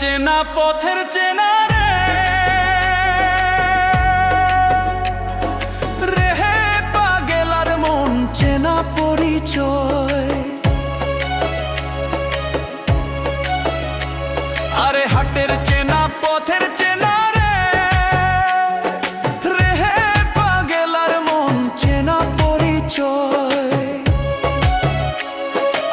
চেনা পথের চেনা রে, রেহে পাগেলার মন চেনা পরিচয়। আরে হাটের চেনা পথের চেনা রে, রেহে পাগেলার মন চেনা পরিচয়।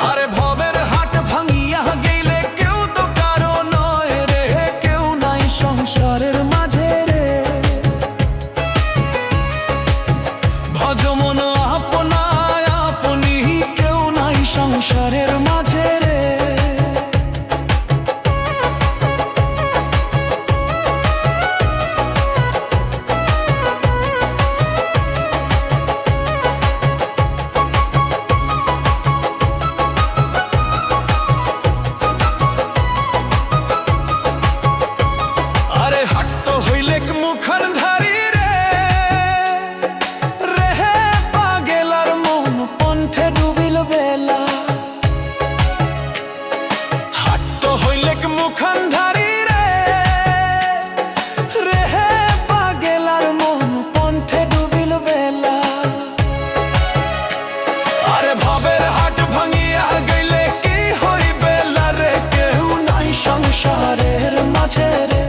আরে ভবের হাট ভাঙিয়া গেলে কেউ তো কারো নয় রে, কেউ নাই সংসারের মাঝে রে। ভজ মন আপনায় আপনি, কেউ নাই সংসারের মাঝে রে। মুখান ধারি রে, রেহে পাগেলার মন পন্থে ডুবিল বেলা। হাট তো হইলেক মুখান ধারি রে, রেহে পাগেলার মন পন্থে ডুবিল বেলা। আরে ভবের হাট ভাঙিয়া গেলে কি হইবে রে, কেউ নাই সংসারের মাঝে রে।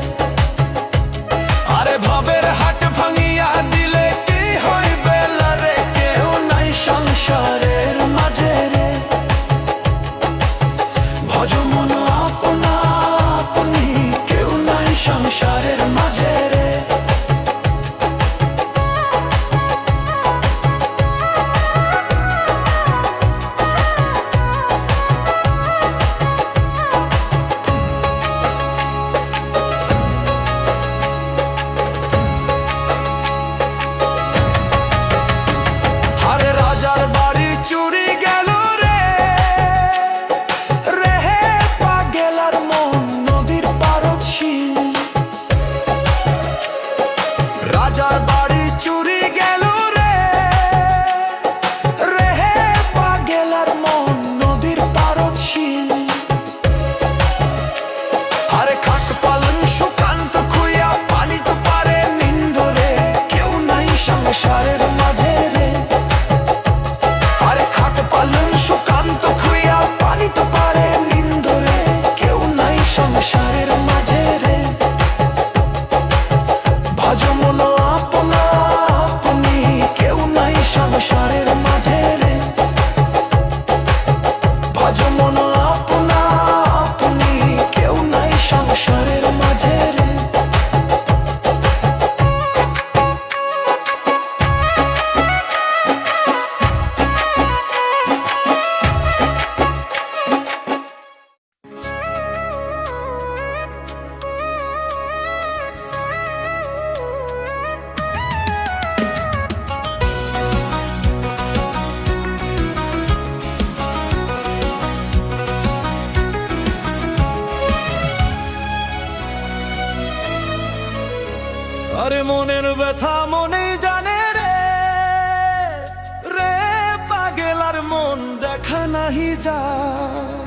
ভবের হাট ভাঙিয়া দিলে কি হইবে রে, কেউ নাই সংসারের মাঝে রে। ভজ মন আপনা আপনি, কেউ নাই সংসারের মাঝে রে। রাজার বাড়ি চুরি গেল রে, রেহে পাগেলার মন নদীর পারদ শিল। আরে খাট পালন সুকান্ত খুইয়া পানি তো পারে নিন্দরে, কেউ নাই সংসারের মাঝে রে। আরে খাট পালন সুকান্ত খুইয়া পানি তো পারে নিন্দরে, কেউ নাই সংসারের মাঝে রে। ভজ মন আপনা আপনি, কেউ নাই সংসারের মাঝে রে। ভজ মন আপনা আপনি, কেউ নাই সংসারের মাঝে রে। আরে মনের ব্যথা মনেই জানে রে, রে পাগেলার মন দেখা নাহি যায়।